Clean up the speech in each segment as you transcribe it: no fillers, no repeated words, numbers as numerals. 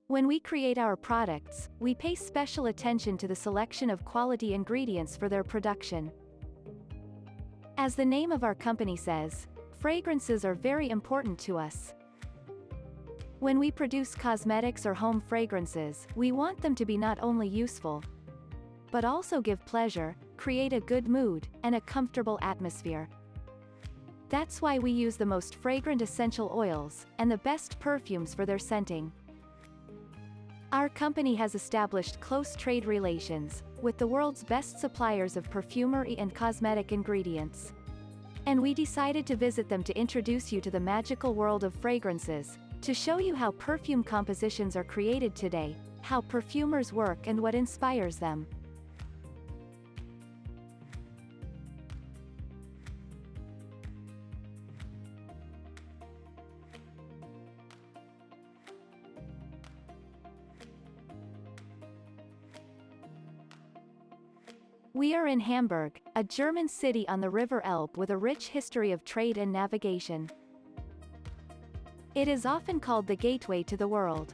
When we create our products, we pay special attention to the selection of quality ingredients for their production. As the name of our company says, fragrances are very important to us. When we produce cosmetics or home fragrances, we want them to be not only useful, but also give pleasure, create a good mood, and a comfortable atmosphere. That's why we use the most fragrant essential oils, and the best perfumes for their scenting. Our company has established close trade relations with the world's best suppliers of perfumery and cosmetic ingredients. And we decided to visit them to introduce you to the magical world of fragrances, to show you how perfume compositions are created today, how perfumers work and what inspires them. We are in Hamburg, a German city on the River Elbe with a rich history of trade and navigation. It is often called the gateway to the world.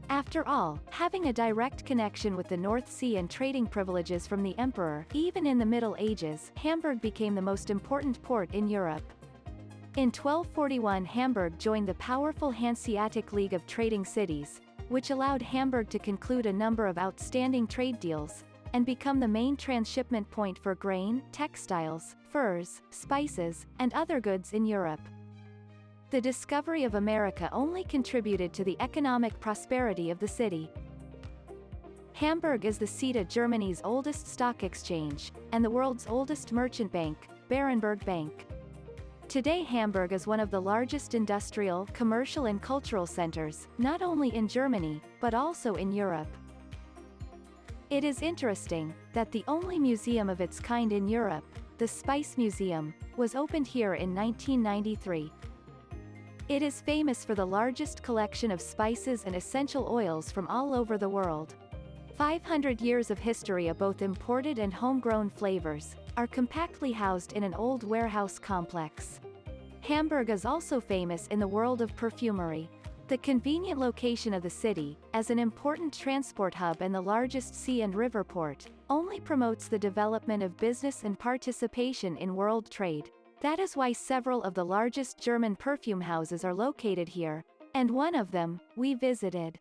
After all, having a direct connection with the North Sea and trading privileges from the emperor, even in the Middle Ages, Hamburg became the most important port in Europe. In 1241, Hamburg joined the powerful Hanseatic League of trading cities, which allowed Hamburg to conclude a number of outstanding trade deals, and become the main transshipment point for grain, textiles, furs, spices, and other goods in Europe. The discovery of America only contributed to the economic prosperity of the city. Hamburg is the seat of Germany's oldest stock exchange, and the world's oldest merchant bank, Berenberg Bank. Today Hamburg is one of the largest industrial, commercial and cultural centers, not only in Germany, but also in Europe. It is interesting that the only museum of its kind in Europe, the Spice Museum, was opened here in 1993. It is famous for the largest collection of spices and essential oils from all over the world. 500 years of history of both imported and homegrown flavors are compactly housed in an old warehouse complex. Hamburg is also famous in the world of perfumery. The convenient location of the city, as an important transport hub and the largest sea and river port, only promotes the development of business and participation in world trade. That is why several of the largest German perfume houses are located here, and one of them, we visited.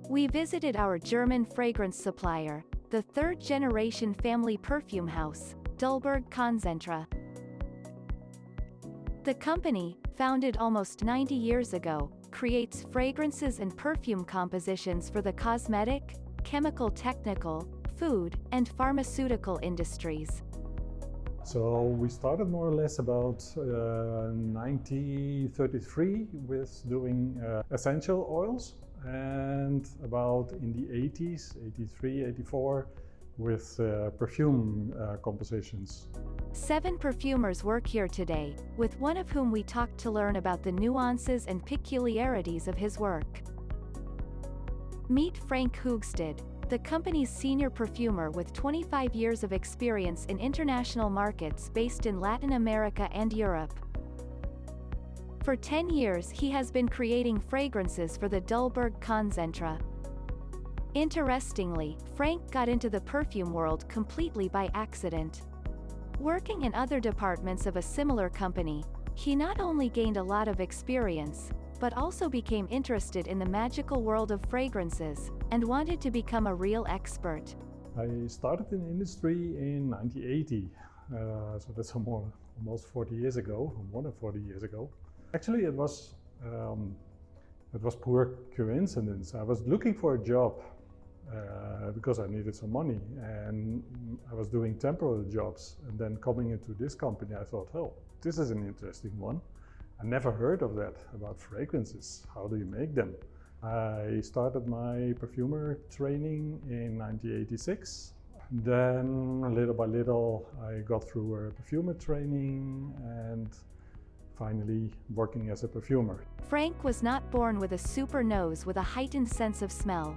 We visited our German fragrance supplier, the third-generation family perfume house, Düllberg Conzentra. The company, founded almost 90 years ago, creates fragrances and perfume compositions for the cosmetic, chemical technical, food, and pharmaceutical industries. So we started more or less about 1933 with doing essential oils, and about in the 80s, 83, 84, with perfume compositions. 7 perfumers work here today, with one of whom we talked to learn about the nuances and peculiarities of his work. Meet Frank Hoogsteede, the company's senior perfumer with 25 years of experience in international markets based in Latin America and Europe. For 10 years he has been creating fragrances for the Düllberg Conzentra. Interestingly, Frank got into the perfume world completely by accident. Working in other departments of a similar company, he not only gained a lot of experience, but also became interested in the magical world of fragrances, and wanted to become a real expert. I started in the industry in 1980, so that's almost 40 years ago, more than 40 years ago. Actually, it was pure coincidence. I was looking for a job because I needed some money, and I was doing temporary jobs, and then coming into this company I thought, oh, this is an interesting one. I never heard of that, about fragrances. How do you make them? I started my perfumer training in 1986. Then little by little I got through a perfumer training and finally working as a perfumer. Frank was not born with a super nose with a heightened sense of smell.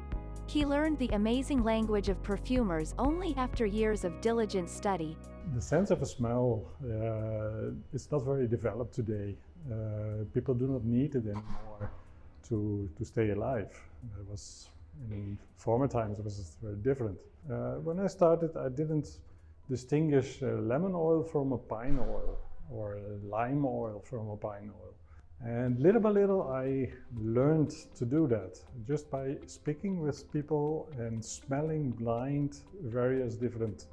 He learned the amazing language of perfumers only after years of diligent study. The sense of a smell is not very developed today. People do not need it anymore to stay alive. It was in former times it was very different. When I started, I didn't distinguish lemon oil from a pine oil or lime oil from a pine oil. And little by little I learned to do that just by speaking with people and smelling blind various different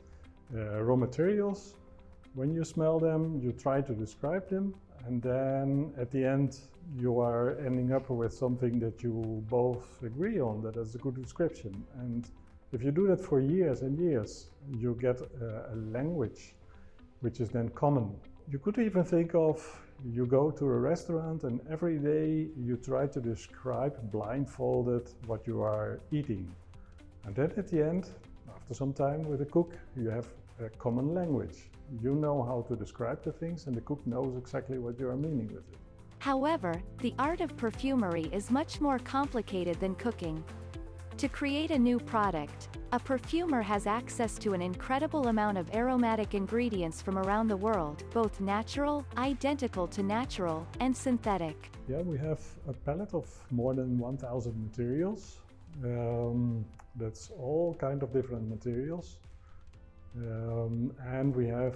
raw materials. When you smell them, you try to describe them, and then at the end you are ending up with something that you both agree on, that is a good description. And if you do that for years and years, you get a language which is then common. You could even think of, you go to a restaurant and every day you try to describe blindfolded what you are eating. And then at the end, after some time with a cook, you have a common language. You know how to describe the things and the cook knows exactly what you are meaning with it. However, the art of perfumery is much more complicated than cooking. To create a new product, a perfumer has access to an incredible amount of aromatic ingredients from around the world, both natural, identical to natural, and synthetic. Yeah, we have a palette of more than 1,000 materials. That's all kind of different materials. And we have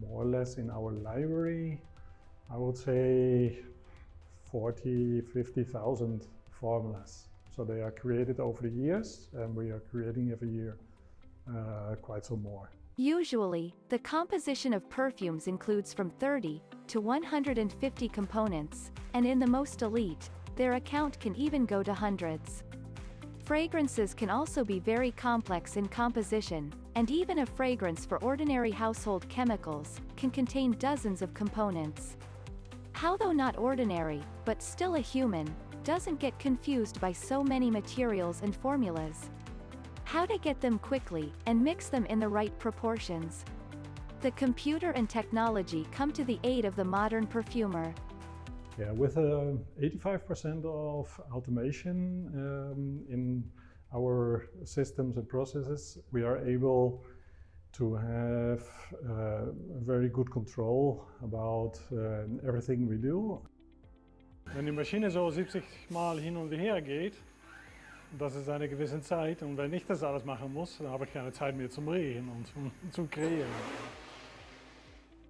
more or less in our library, I would say 50,000 formulas. So they are created over the years, and we are creating every year quite some more. Usually, the composition of perfumes includes from 30 to 150 components, and in the most elite, their account can even go to hundreds. Fragrances can also be very complex in composition, and even a fragrance for ordinary household chemicals can contain dozens of components. How, though not ordinary, but still a human, doesn't get confused by so many materials and formulas? How to get them quickly and mix them in the right proportions? The computer and technology come to the aid of the modern perfumer. Yeah, with 85% of automation in our systems and processes, we are able to have very good control about everything we do. Wenn die Maschine so 70 Mal hin und her geht, das ist eine gewisse Zeit, und wenn ich das alles machen muss, dann habe ich keine Zeit mehr zum Reden und zum Kreieren.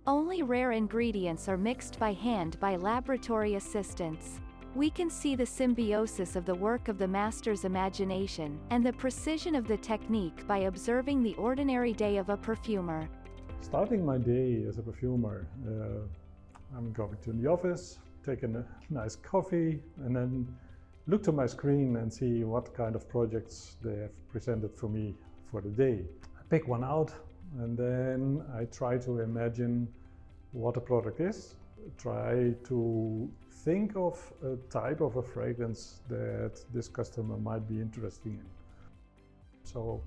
Only rare ingredients are mixed by hand by laboratory assistants. We can see the symbiosis of the work of the master's imagination and the precision of the technique by observing the ordinary day of a perfumer. Starting my day as a perfumer, I'm going to the office, taking a nice coffee, and then look to my screen and see what kind of projects they have presented for me for the day. I pick one out, and then I try to imagine what a product is, try to think of a type of a fragrance that this customer might be interested in. So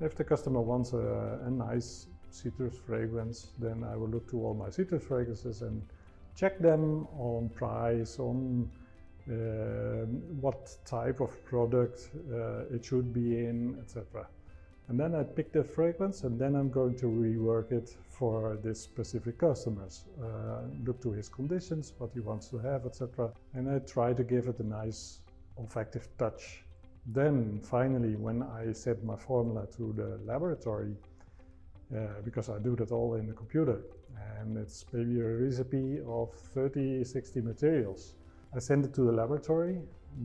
if the customer wants a nice citrus fragrance, then I will look to all my citrus fragrances and check them on price, on what type of product it should be in, etc. And then I pick the fragrance, and then I'm going to rework it for this specific customers. Look to his conditions, what he wants to have, etc. And I try to give it a nice olfactive touch. Then finally, when I set my formula to the laboratory, because I do that all in the computer, and it's maybe a recipe of 30, 60 materials. I send it to the laboratory,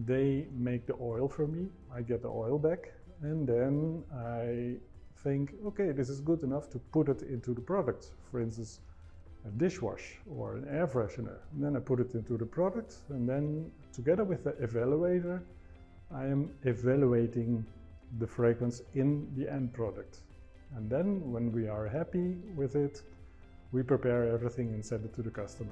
they make the oil for me, I get the oil back, and then I think, okay, this is good enough to put it into the product. For instance, a dishwash or an air freshener. And then I put it into the product, and then together with the evaluator, I am evaluating the fragrance in the end product. And then when we are happy with it, we prepare everything and send it to the customer.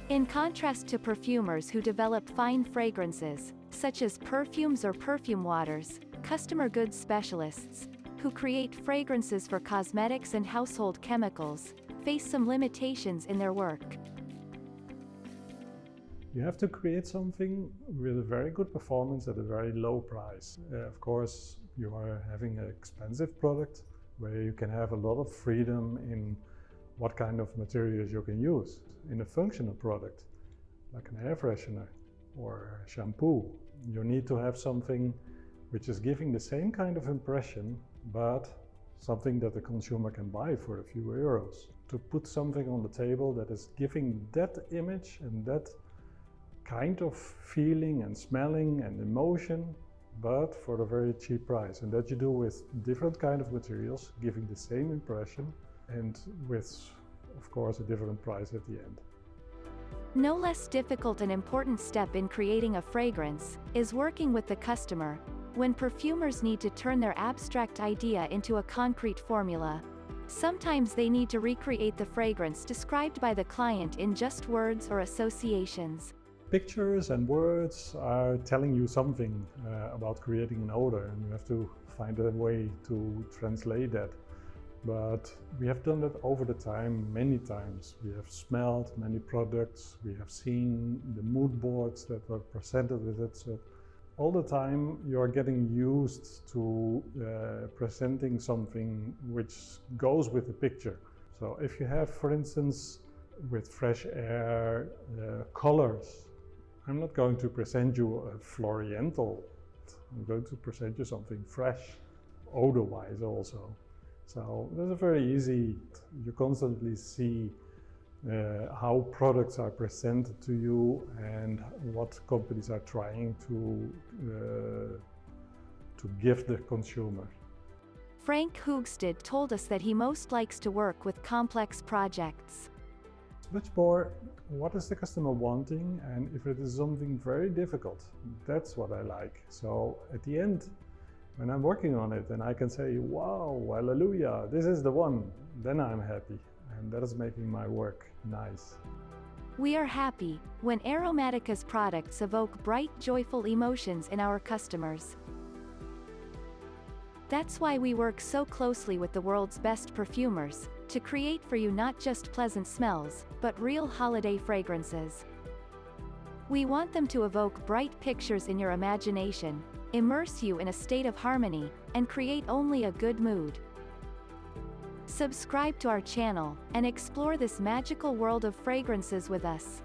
In contrast to perfumers who develop fine fragrances, such as perfumes or perfume waters, customer goods specialists, who create fragrances for cosmetics and household chemicals, face some limitations in their work. You have to create something with a very good performance at a very low price. Of course, you are having an expensive product where you can have a lot of freedom in what kind of materials you can use. In a functional product, like an air freshener or shampoo. You need to have something which is giving the same kind of impression, but something that the consumer can buy for a few euros. To put something on the table that is giving that image and that kind of feeling and smelling and emotion, but for a very cheap price. And that you do with different kind of materials, giving the same impression and with, of course, a different price at the end. No less difficult and important step in creating a fragrance is working with the customer, when perfumers need to turn their abstract idea into a concrete formula. Sometimes they need to recreate the fragrance described by the client in just words or associations. Pictures and words are telling you something about creating an odor, and you have to find a way to translate that. But we have done that over the time, many times. We have smelled many products, we have seen the mood boards that were presented with it. So all the time you are getting used to presenting something which goes with the picture. So if you have, for instance, with fresh air, colors, I'm not going to present you a floriental. I'm going to present you something fresh, odor-wise also. So this is very easy. You constantly see how products are presented to you and what companies are trying to give the consumer. Frank Hoogsteede told us that he most likes to work with complex projects. It's much more, what is the customer wanting, and if it is something very difficult, that's what I like. So at the end, when I'm working on it and I can say, wow, hallelujah, this is the one, then I'm happy. And that is making my work nice. We are happy when Aromatika's products evoke bright, joyful emotions in our customers. That's why we work so closely with the world's best perfumers, to create for you not just pleasant smells, but real holiday fragrances. We want them to evoke bright pictures in your imagination, immerse you in a state of harmony, and create only a good mood. Subscribe to our channel, and explore this magical world of fragrances with us.